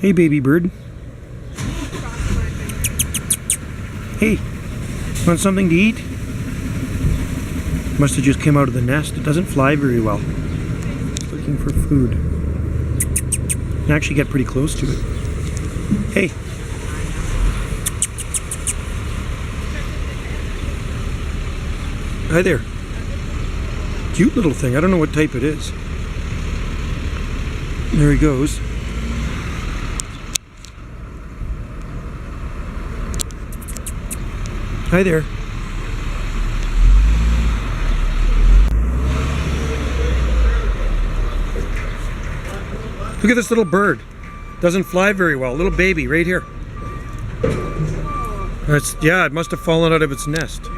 Hey, baby bird. Hey, want something to eat? Must have just come out of the nest. It doesn't fly very well. It's looking for food. You can actually get pretty close to it. Hey. Hi there. Cute little thing. I don't know what type it is. There he goes. Hi there. Look at this little bird. Doesn't fly very well. Little baby right here. Yeah, it must have fallen out of its nest.